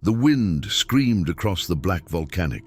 The wind screamed across the black volcanic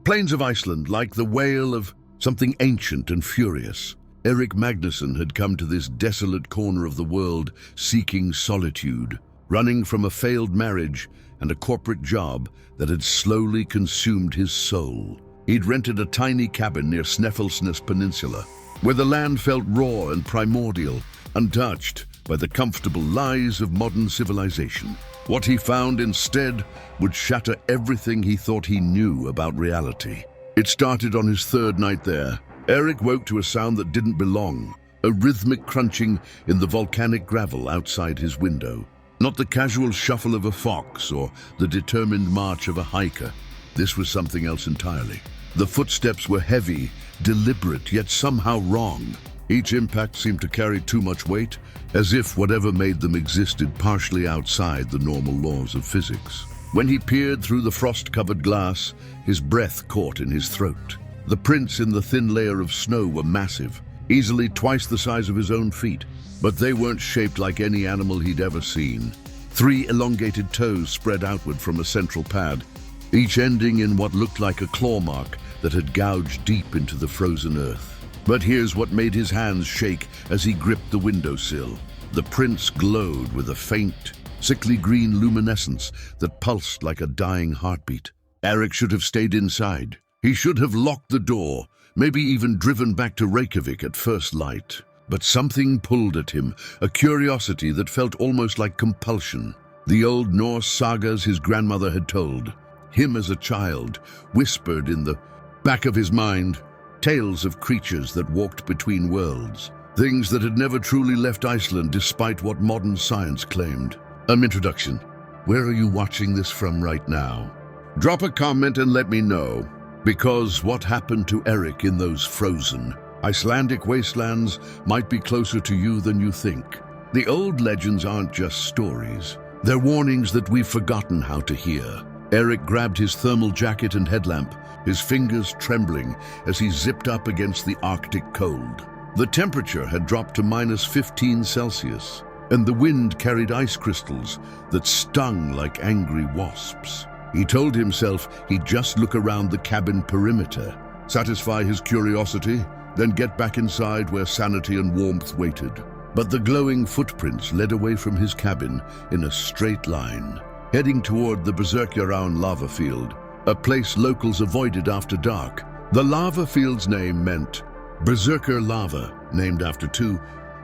plains of Iceland like the wail of something ancient and furious. Eric Magnusson had come to this desolate corner of the world seeking solitude, running from a failed marriage and a corporate job that had slowly consumed his soul. He'd rented a tiny cabin near Snæfellsnes Peninsula, where the land felt raw and primordial, untouched by the comfortable lies of modern civilization. What he found instead would shatter everything he thought he knew about reality. It started on his third night there. Eric woke to a sound that didn't belong, a rhythmic crunching in the volcanic gravel outside his window. Not the casual shuffle of a fox or the determined march of a hiker. This was something else entirely. The footsteps were heavy, deliberate, yet somehow wrong. Each impact seemed to carry too much weight, as if whatever made them existed partially outside the normal laws of physics. When he peered through the frost-covered glass, his breath caught in his throat. The prints in the thin layer of snow were massive, easily twice the size of his own feet, but they weren't shaped like any animal he'd ever seen. 3 elongated toes spread outward from a central pad, each ending in what looked like a claw mark that had gouged deep into the frozen earth. But here's what made his hands shake as he gripped the windowsill. The prints glowed with a faint, sickly green luminescence that pulsed like a dying heartbeat. Eric should have stayed inside. He should have locked the door, maybe even driven back to Reykjavik at first light. But something pulled at him, a curiosity that felt almost like compulsion. The old Norse sagas his grandmother had told him as a child, whispered in the back of his mind, tales of creatures that walked between worlds, things that had never truly left Iceland despite what modern science claimed. Introduction. Where are you watching this from right now? Drop a comment and let me know, because what happened to Eric in those frozen Icelandic wastelands might be closer to you than you think. The old legends aren't just stories. They're warnings that we've forgotten how to hear. Eric grabbed his thermal jacket and headlamp, his fingers trembling as he zipped up against the Arctic cold. The temperature had dropped to -15°C, and the wind carried ice crystals that stung like angry wasps. He told himself he'd just look around the cabin perimeter, satisfy his curiosity, then get back inside where sanity and warmth waited. But the glowing footprints led away from his cabin in a straight line, heading toward the Berserkjaraun lava field, a place locals avoided after dark. The lava field's name meant Berserker lava, named after 2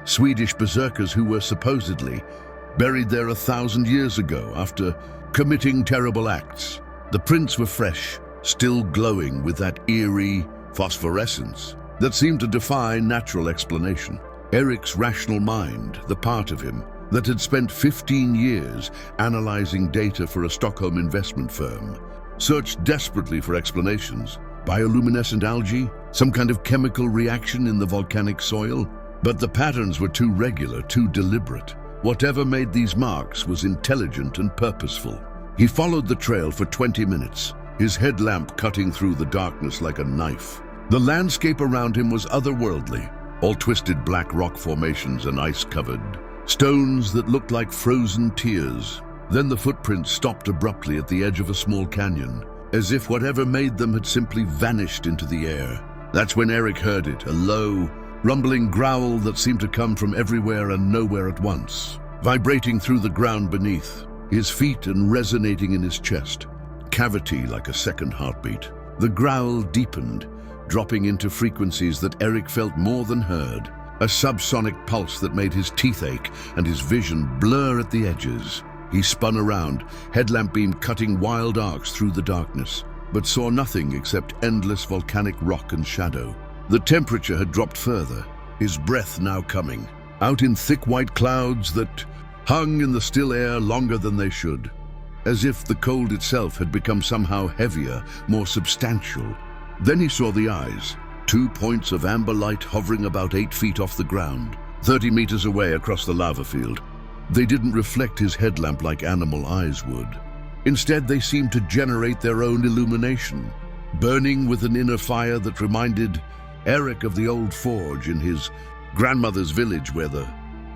Swedish berserkers who were supposedly buried there 1,000 years ago after committing terrible acts. The prints were fresh, still glowing with that eerie phosphorescence that seemed to defy natural explanation. Eric's rational mind, the part of him that had spent 15 years analyzing data for a Stockholm investment firm, searched desperately for explanations. Bioluminescent algae, some kind of chemical reaction in the volcanic soil. But the patterns were too regular, too deliberate. Whatever made these marks was intelligent and purposeful. He followed the trail for 20 minutes, his headlamp cutting through the darkness like a knife. The landscape around him was otherworldly, all twisted black rock formations and ice-covered stones that looked like frozen tears. Then the footprints stopped abruptly at the edge of a small canyon, as if whatever made them had simply vanished into the air. That's when Eric heard it, a low, rumbling growl that seemed to come from everywhere and nowhere at once, vibrating through the ground beneath, his feet and resonating in his chest, cavity like a second heartbeat. The growl deepened, dropping into frequencies that Eric felt more than heard, a subsonic pulse that made his teeth ache and his vision blur at the edges. He spun around, headlamp beam cutting wild arcs through the darkness, but saw nothing except endless volcanic rock and shadow. The temperature had dropped further, his breath now coming, out in thick white clouds that hung in the still air longer than they should, as if the cold itself had become somehow heavier, more substantial. Then he saw the eyes, 2 points of amber light hovering about 8 feet off the ground, 30 meters away across the lava field. They didn't reflect his headlamp like animal eyes would. Instead, they seemed to generate their own illumination, burning with an inner fire that reminded Eric of the old forge in his grandmother's village where the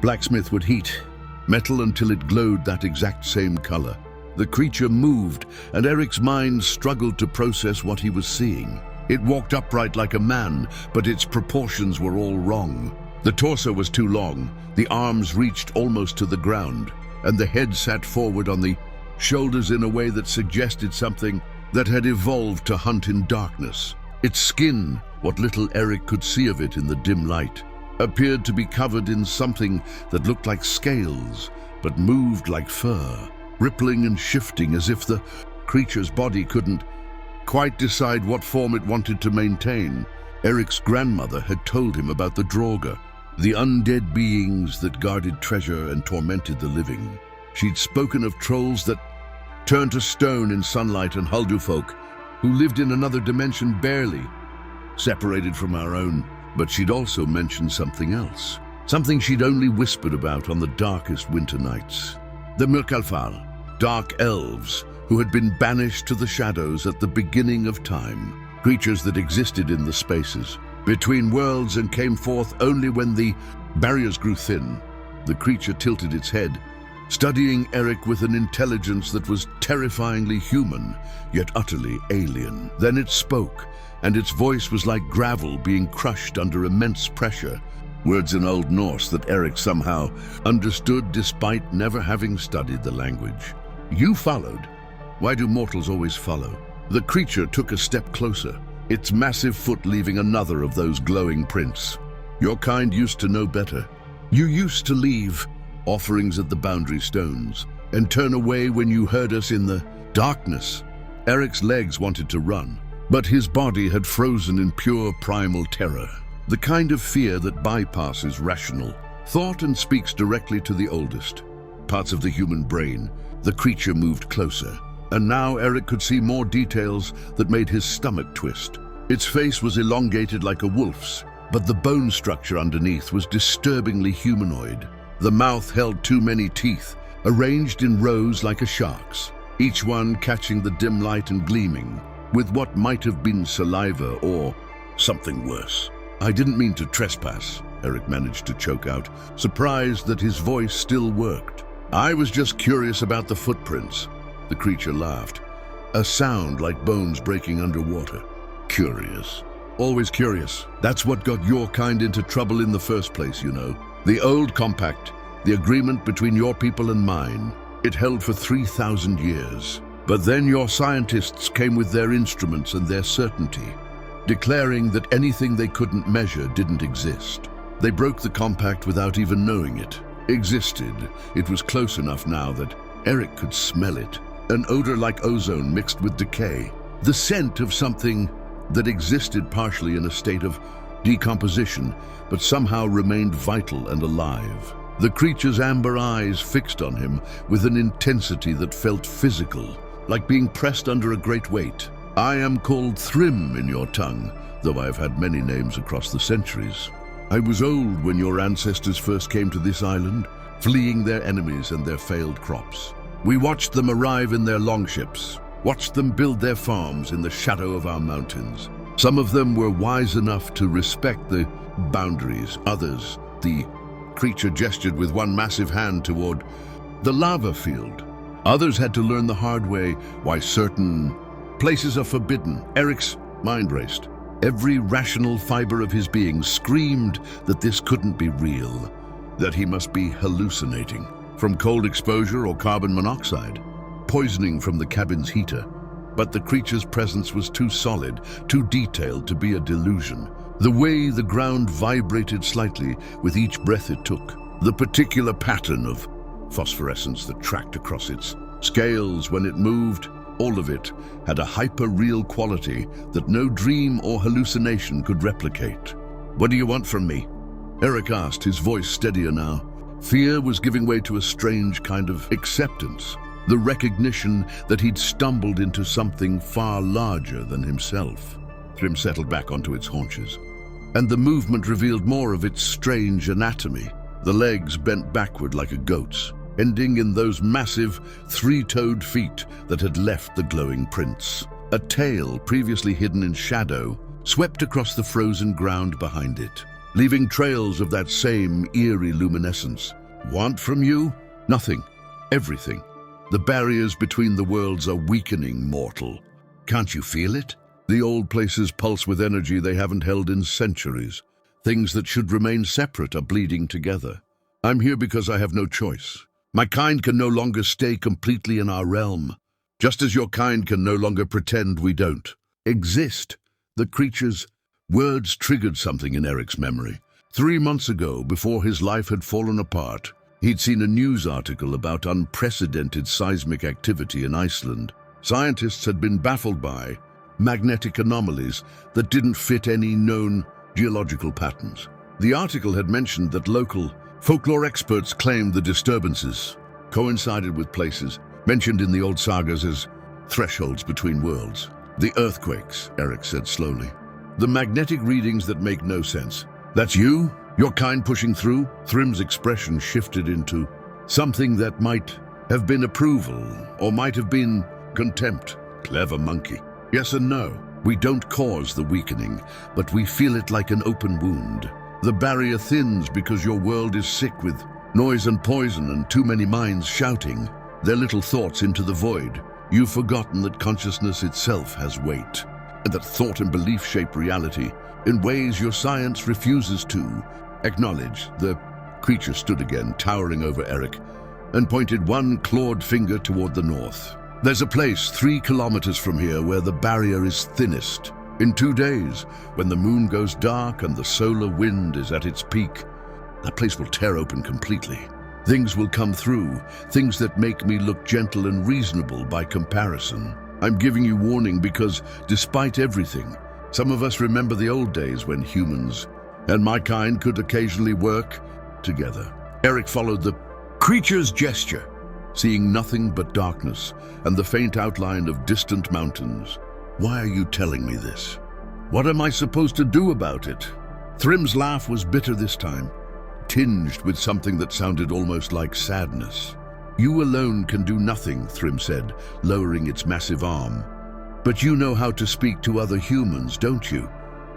blacksmith would heat metal until it glowed that exact same color. The creature moved, and Eric's mind struggled to process what he was seeing. It walked upright like a man, but its proportions were all wrong. The torso was too long, the arms reached almost to the ground, and the head sat forward on the shoulders in a way that suggested something that had evolved to hunt in darkness. Its skin, what little Eric could see of it in the dim light, appeared to be covered in something that looked like scales, but moved like fur, rippling and shifting as if the creature's body couldn't quite decide what form it wanted to maintain. Eric's grandmother had told him about the Draugr, the undead beings that guarded treasure and tormented the living. She'd spoken of trolls that turned to stone in sunlight and Huldufolk, who lived in another dimension barely separated from our own. But she'd also mentioned something else, something she'd only whispered about on the darkest winter nights. The Myrkalfar, dark elves, who had been banished to the shadows at the beginning of time, creatures that existed in the spaces between worlds and came forth only when the barriers grew thin. The creature tilted its head, studying Eric with an intelligence that was terrifyingly human, yet utterly alien. Then it spoke, and its voice was like gravel being crushed under immense pressure. Words in Old Norse that Eric somehow understood despite never having studied the language. You followed. Why do mortals always follow? The creature took a step closer, its massive foot leaving another of those glowing prints. Your kind used to know better. You used to leave offerings at the boundary stones and turn away when you heard us in the darkness. Eric's legs wanted to run, but his body had frozen in pure primal terror, the kind of fear that bypasses rational thought and speaks directly to the oldest parts of the human brain. The creature moved closer, and now Eric could see more details that made his stomach twist. Its face was elongated like a wolf's, but the bone structure underneath was disturbingly humanoid. The mouth held too many teeth, arranged in rows like a shark's, each one catching the dim light and gleaming with what might have been saliva or something worse. I didn't mean to trespass, Eric managed to choke out, surprised that his voice still worked. I was just curious about the footprints. The creature laughed, a sound like bones breaking underwater. Curious. Always curious. That's what got your kind into trouble in the first place, you know. The old compact, the agreement between your people and mine, it held for 3,000 years. But then your scientists came with their instruments and their certainty, declaring that anything they couldn't measure didn't exist. They broke the compact without even knowing it existed. It was close enough now that Eric could smell it, an odor like ozone mixed with decay, the scent of something that existed partially in a state of decomposition, but somehow remained vital and alive. The creature's amber eyes fixed on him with an intensity that felt physical, like being pressed under a great weight. I am called Thrym in your tongue, though I've had many names across the centuries. I was old when your ancestors first came to this island, fleeing their enemies and their failed crops. We watched them arrive in their longships, watched them build their farms in the shadow of our mountains. Some of them were wise enough to respect the boundaries. Others, the creature gestured with one massive hand toward the lava field. Others had to learn the hard way why certain places are forbidden. Eric's mind raced. Every rational fiber of his being screamed that this couldn't be real, that he must be hallucinating from cold exposure or carbon monoxide, poisoning from the cabin's heater. But the creature's presence was too solid, too detailed to be a delusion. The way the ground vibrated slightly with each breath it took, the particular pattern of phosphorescence that tracked across its scales when it moved, all of it had a hyper-real quality that no dream or hallucination could replicate. What do you want from me? Eric asked, his voice steadier now. Fear was giving way to a strange kind of acceptance, the recognition that he'd stumbled into something far larger than himself. Thrym settled back onto its haunches, and the movement revealed more of its strange anatomy. The legs bent backward like a goat's, ending in those massive, three-toed feet that had left the glowing prints. A tail, previously hidden in shadow, swept across the frozen ground behind it, leaving trails of that same eerie luminescence. Want from you? Nothing. Everything. The barriers between the worlds are weakening, mortal. Can't you feel it? The old places pulse with energy they haven't held in centuries. Things that should remain separate are bleeding together. I'm here because I have no choice. My kind can no longer stay completely in our realm, just as your kind can no longer pretend we don't exist. The creature's words triggered something in Eric's memory. 3 months ago, before his life had fallen apart, he'd seen a news article about unprecedented seismic activity in Iceland. Scientists had been baffled by magnetic anomalies that didn't fit any known geological patterns. The article had mentioned that local folklore experts claimed the disturbances coincided with places mentioned in the old sagas as thresholds between worlds. The earthquakes, Eric said slowly. The magnetic readings that make no sense. That's you? Your kind pushing through? Thrym's expression shifted into something that might have been approval or might have been contempt. Clever monkey. Yes and no. We don't cause the weakening, but we feel it like an open wound. The barrier thins because your world is sick with noise and poison and too many minds shouting their little thoughts into the void. You've forgotten that consciousness itself has weight, and that thought and belief shape reality in ways your science refuses to acknowledge. The creature stood again, towering over Eric, and pointed one clawed finger toward the north. There's a place 3 kilometers from here where the barrier is thinnest. In 2 days, when the moon goes dark and the solar wind is at its peak, that place will tear open completely. Things will come through, things that make me look gentle and reasonable by comparison. I'm giving you warning because, despite everything, some of us remember the old days when humans and my kind could occasionally work together. Eric followed the creature's gesture, seeing nothing but darkness and the faint outline of distant mountains. Why are you telling me this? What am I supposed to do about it? Thrym's laugh was bitter this time, tinged with something that sounded almost like sadness. You alone can do nothing, Thrym said, lowering its massive arm. But you know how to speak to other humans, don't you?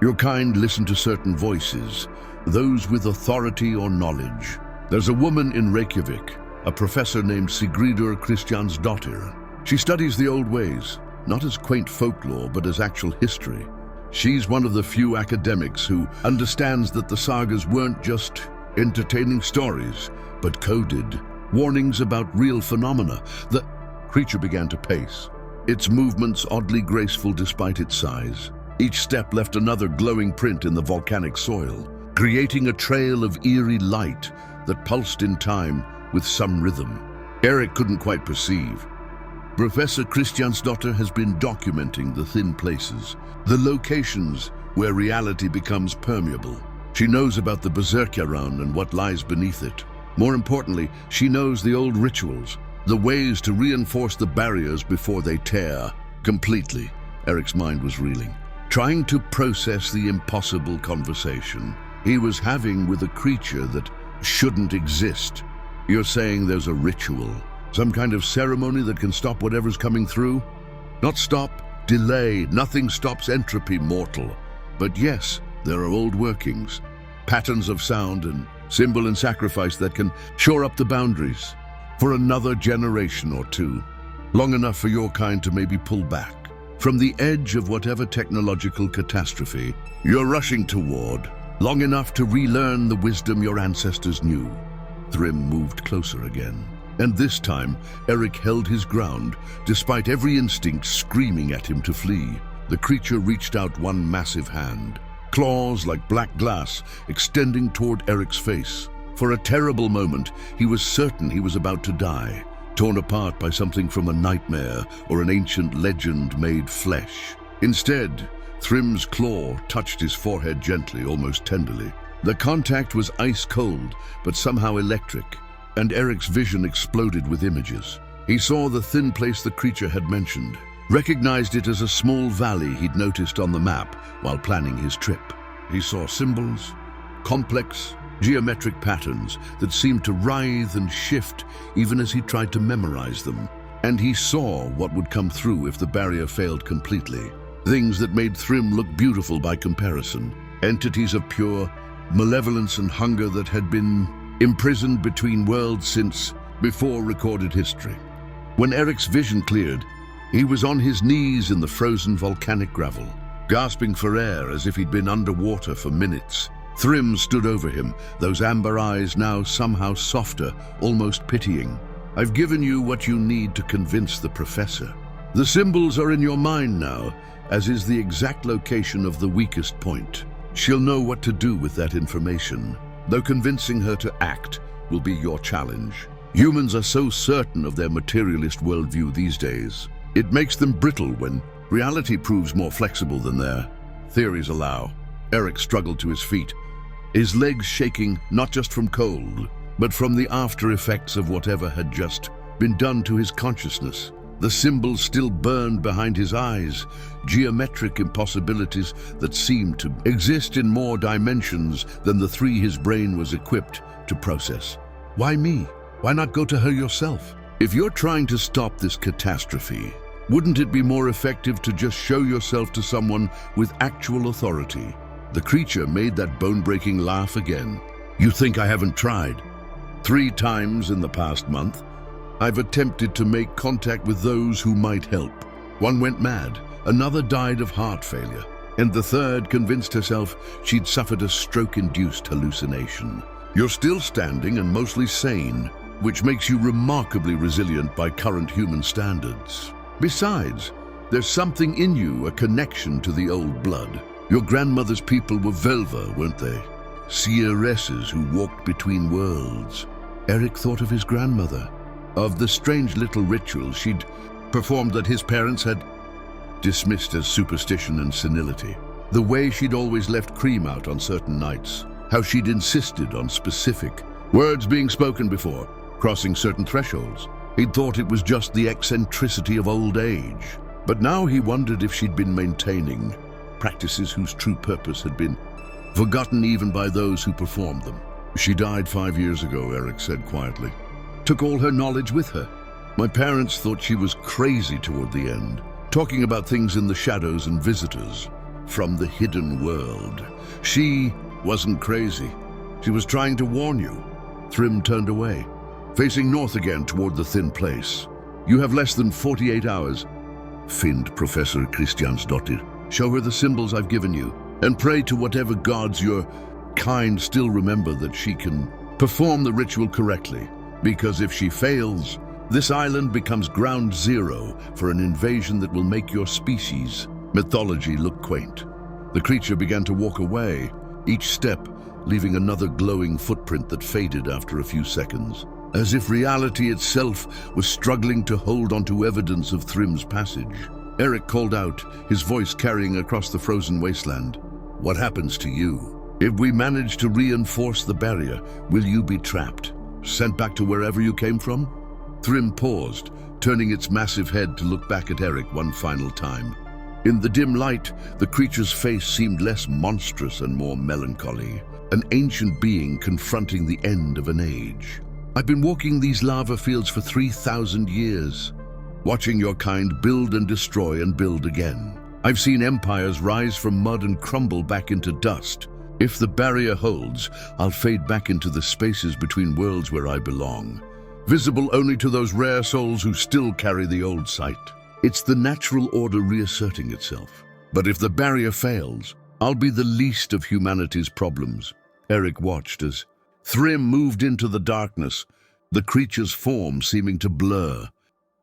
Your kind listen to certain voices, those with authority or knowledge. There's a woman in Reykjavik, a professor named Sigríður Kristjánsdóttir. She studies the old ways, not as quaint folklore, but as actual history. She's one of the few academics who understands that the sagas weren't just entertaining stories, but coded warnings about real phenomena. The creature began to pace, its movements oddly graceful despite its size. Each step left another glowing print in the volcanic soil, creating a trail of eerie light that pulsed in time with some rhythm Eric couldn't quite perceive. Professor Kristjánsdóttir has been documenting the thin places, the locations where reality becomes permeable. She knows about the Berserkjaran and what lies beneath it. More importantly, she knows the old rituals, the ways to reinforce the barriers before they tear completely. Eric's mind was reeling, trying to process the impossible conversation he was having with a creature that shouldn't exist. You're saying there's a ritual, some kind of ceremony that can stop whatever's coming through? Not stop, delay. Nothing stops entropy, mortal. But yes, there are old workings, patterns of sound and symbol and sacrifice that can shore up the boundaries for another generation or two, long enough for your kind to maybe pull back from the edge of whatever technological catastrophe you're rushing toward, long enough to relearn the wisdom your ancestors knew. Thrym moved closer again, and this time Eric held his ground, despite every instinct screaming at him to flee. The creature reached out one massive hand, claws like black glass extending toward Eric's face. For a terrible moment, he was certain he was about to die, torn apart by something from a nightmare or an ancient legend made flesh. Instead, Thrym's claw touched his forehead gently, almost tenderly. The contact was ice cold, but somehow electric, and Eric's vision exploded with images. He saw the thin place the creature had mentioned, recognized it as a small valley he'd noticed on the map while planning his trip. He saw symbols, complex, geometric patterns that seemed to writhe and shift even as he tried to memorize them. And he saw what would come through if the barrier failed completely. Things that made Thrym look beautiful by comparison. Entities of pure malevolence and hunger that had been imprisoned between worlds since before recorded history. When Eric's vision cleared, he was on his knees in the frozen volcanic gravel, gasping for air as if he'd been underwater for minutes. Thrym stood over him, those amber eyes now somehow softer, almost pitying. "I've given you what you need to convince the professor. The symbols are in your mind now, as is the exact location of the weakest point. She'll know what to do with that information, though convincing her to act will be your challenge. Humans are so certain of their materialist worldview these days. It makes them brittle when reality proves more flexible than their theories allow." Eric struggled to his feet, his legs shaking not just from cold, but from the after effects of whatever had just been done to his consciousness. The symbols still burned behind his eyes, geometric impossibilities that seemed to exist in more dimensions than the three his brain was equipped to process. Why me? Why not go to her yourself? If you're trying to stop this catastrophe, wouldn't it be more effective to just show yourself to someone with actual authority? The creature made that bone-breaking laugh again. "You think I haven't tried? 3 times in the past month, I've attempted to make contact with those who might help. One went mad, another died of heart failure, and the third convinced herself she'd suffered a stroke-induced hallucination. You're still standing and mostly sane, which makes you remarkably resilient by current human standards. Besides, there's something in you, a connection to the old blood. Your grandmother's people were Velva, weren't they? Seeresses who walked between worlds." Eric thought of his grandmother, of the strange little rituals she'd performed that his parents had dismissed as superstition and senility. The way she'd always left cream out on certain nights, how she'd insisted on specific words being spoken before crossing certain thresholds. He'd thought it was just the eccentricity of old age, but now he wondered if she'd been maintaining practices whose true purpose had been forgotten even by those who performed them. "She died 5 years ago," Eric said quietly. "Took all her knowledge with her. My parents thought she was crazy toward the end, talking about things in the shadows and visitors from the hidden world. She wasn't crazy. She was trying to warn you." Thrym turned away, facing north again toward the thin place. "You have less than 48 hours. Find Professor Kristjansdottir. Show her the symbols I've given you, and pray to whatever gods your kind still remember that she can perform the ritual correctly. Because if she fails, this island becomes ground zero for an invasion that will make your species' mythology look quaint." The creature began to walk away, each step leaving another glowing footprint that faded after a few seconds, as if reality itself was struggling to hold onto evidence of Thrym's passage. Eric called out, his voice carrying across the frozen wasteland. "What happens to you? If we manage to reinforce the barrier, will you be trapped? Sent back to wherever you came from?" Thrym paused, turning its massive head to look back at Eric one final time. In the dim light, the creature's face seemed less monstrous and more melancholy, an ancient being confronting the end of an age. "I've been walking these lava fields for 3,000 years, watching your kind build and destroy and build again. I've seen empires rise from mud and crumble back into dust. If the barrier holds, I'll fade back into the spaces between worlds where I belong, visible only to those rare souls who still carry the old sight. It's the natural order reasserting itself. But if the barrier fails, I'll be the least of humanity's problems." Eric watched as Thrym moved into the darkness, the creature's form seeming to blur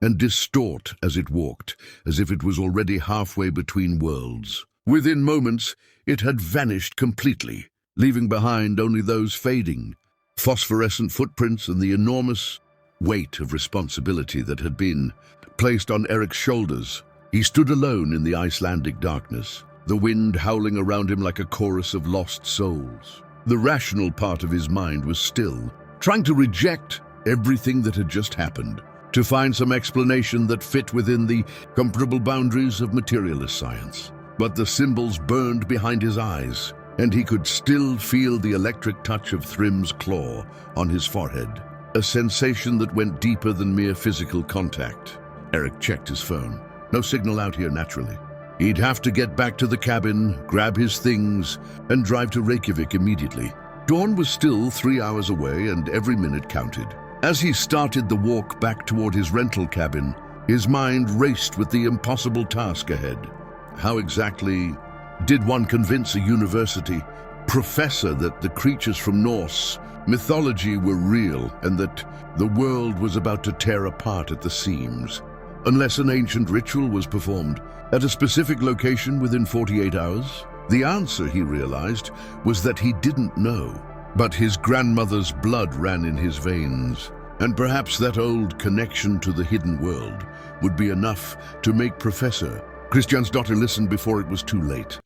and distort as it walked, as if it was already halfway between worlds. Within moments, it had vanished completely, leaving behind only those fading, phosphorescent footprints and the enormous weight of responsibility that had been placed on Eric's shoulders. He stood alone in the Icelandic darkness, the wind howling around him like a chorus of lost souls. The rational part of his mind was still trying to reject everything that had just happened, to find some explanation that fit within the comfortable boundaries of materialist science. But the symbols burned behind his eyes, and he could still feel the electric touch of Thrym's claw on his forehead, a sensation that went deeper than mere physical contact. Eric checked his phone. No signal out here naturally. He'd have to get back to the cabin, grab his things, and drive to Reykjavik immediately. Dawn was still 3 hours away, and every minute counted. As he started the walk back toward his rental cabin, his mind raced with the impossible task ahead. How exactly did one convince a university professor that the creatures from Norse mythology were real and that the world was about to tear apart at the seams, unless an ancient ritual was performed at a specific location within 48 hours? The answer, he realized, was that he didn't know. But his grandmother's blood ran in his veins, and perhaps that old connection to the hidden world would be enough to make Professor Christian's daughter listen before it was too late.